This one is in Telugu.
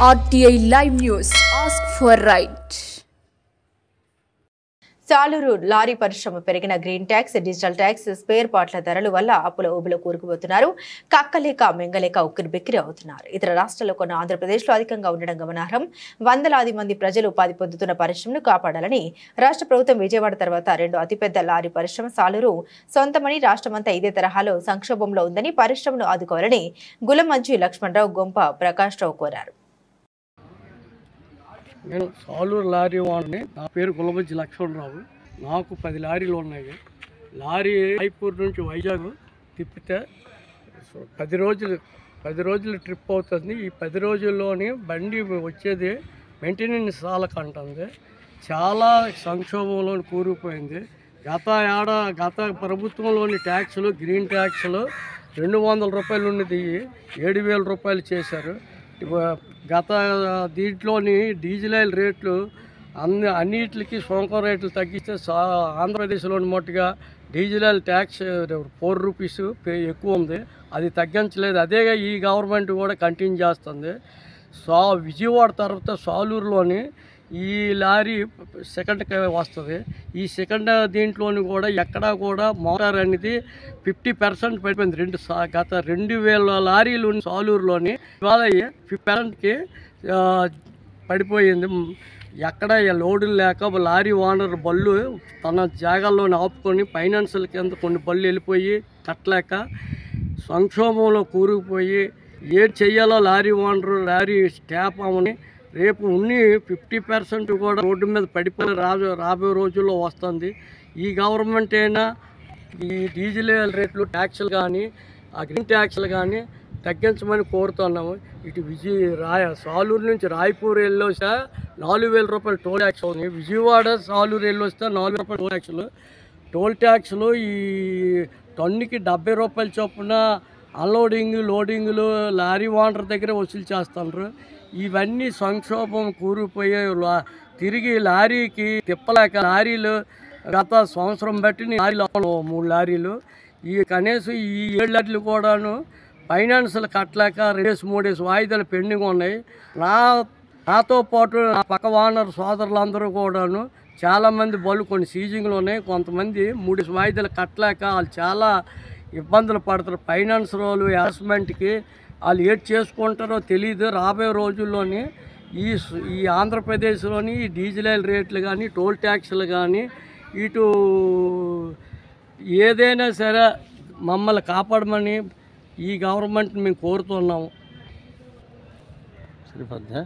RTI Live News. Ask for right. Saluru lorry పరిశ్రమ పెరిగిన green tax, digital tax, spare పార్ట్ల ధరల వల్ల అప్పుల ఊబిలో కూరుకుపోతున్నారు. కక్కలేక మెంగలేక ఉక్కిరి బిక్కిరి అవుతున్నారు. ఇతర రాష్ట్రాల్లో కొన్న ఆంధ్రప్రదేశ్లో అధికంగా ఉండడం గమనార్హం. వందలాది మంది ప్రజలు ఉపాధి పొందుతున్న పరిశ్రమను కాపాడాలని రాష్ట్ర ప్రభుత్వం విజయవాడ తర్వాత రెండో అతిపెద్ద లారీ పరిశ్రమ సాలూరు సొంతమని, రాష్ట్రమంతా ఇదే తరహాలో సంక్షోభంలో ఉందని పరిశ్రమను ఆదుకోవాలని గులమంచి లక్ష్మణరావు, గొంప ప్రకాష్ రావు కోరారు. నేను సాలూరు లారీ వాడిని. నా పేరు గులమంచి లక్ష్మణరావు. నాకు 10 లారీలు ఉన్నాయి. లారీ రాయపూర్ నుంచి వైజాగ్ తిప్పితే 10 రోజులు ట్రిప్ అవుతుంది. ఈ 10 రోజుల్లోని బండి వచ్చేది మెయింటెనెన్స్ చాలకంటుంది. చాలా సంక్షోభంలో కూరుకుపోయింది. గత ప్రభుత్వంలోని ట్యాక్సులు, గ్రీన్ ట్యాక్సులు 200 రూపాయలు ఉన్నది 7,000 రూపాయలు చేశారు. గత దీంట్లోని డీజిల్ ఆయిల్ రేట్లు అన్నిటికి సుంకం రేట్లు తగ్గిస్తే ఆంధ్రప్రదేశ్లోని మట్టుగా డీజిల్ ఆయిల్ ట్యాక్స్ 4 రూపీస్ ఎక్కువ ఉంది. అది తగ్గించలేదు. అదే ఈ గవర్నమెంట్ కూడా కంటిన్యూ చేస్తుంది. విజయవాడ తర్వాత సాలూరులోని ఈ లారీ సెకండ్కి వస్తుంది. ఈ సెకండ్ దీంట్లోని కూడా ఎక్కడా కూడా మోటార్ అనేది 50% పడిపోయింది. గత 2,000 లారీలు సాలూరులోని ఇవాళ 50%కి పడిపోయింది. ఎక్కడ లోడులు లేక లారీ ఓనర్ బళ్ళు తన జాగాల్లోని ఆపుకొని ఫైనాన్షియల్ కింద కొన్ని బళ్ళు వెళ్ళిపోయి కట్టలేక సంక్షోభంలో కూరుకుపోయి ఏం చెయ్యాలో లారీ ఓనరు, లారీ స్టాఫ్ అవని రేపు 50% కూడా రోడ్డు మీద పడిపోయి రాబోయే రోజుల్లో వస్తుంది. ఈ గవర్నమెంట్ అయినా ఈ డీజిల్ రేట్లు, ట్యాక్సులు కానీ, ఆ గ్రీన్ ట్యాక్సులు కానీ తగ్గించమని కోరుతున్నాము. ఇటు సాలూరు నుంచి రాయపూర్ వెళ్ళొస్తే 4,000 రూపాయలు టోల్ ట్యాక్స్ అవుతుంది. విజయవాడ సాలూరు వెళ్ళొస్తే 4,000 రూపాయలు టోల్ ట్యాక్సులు. టోల్ ట్యాక్సులు ఈ టన్నుకి 70 రూపాయల చొప్పున అన్లోడింగ్, లోడింగ్లు లారీ ఓనర్ దగ్గర వసూలు చేస్తున్నారు. ఇవన్నీ సంక్షోభం కూరుకుపోయే తిరిగి లారీకి తిప్పలేక లారీలు గత సంవత్సరం బట్టి లారీలు 3 లారీలు కనీసం ఈ 7 లారీలు కూడాను ఫైనాన్షియల్ కట్టలేక 2-3 వాయిదాలు పెండింగ్ ఉన్నాయి. నాతో పాటు నా పక్క ఓనర్ సోదరులందరూ కూడాను చాలామంది బళ్ళు కొన్ని సీజింగ్లు ఉన్నాయి. కొంతమంది 3 వాయిదాలు కట్టలేక వాళ్ళు చాలా ఇబ్బందులు పడతారు. ఫైనాన్స్ రోలు హెరాస్మెంట్కి వాళ్ళు ఏది చేసుకుంటారో తెలియదు. రాబోయే రోజుల్లోని ఈ ఆంధ్రప్రదేశ్లోని ఈ డీజిల్ ఆయిల్ రేట్లు కానీ, టోల్ ట్యాక్సులు కానీ, ఇటు ఏదైనా సరే మమ్మల్ని కాపాడమని ఈ గవర్నమెంట్ మేము కోరుతున్నాము. సరిపోద్దా?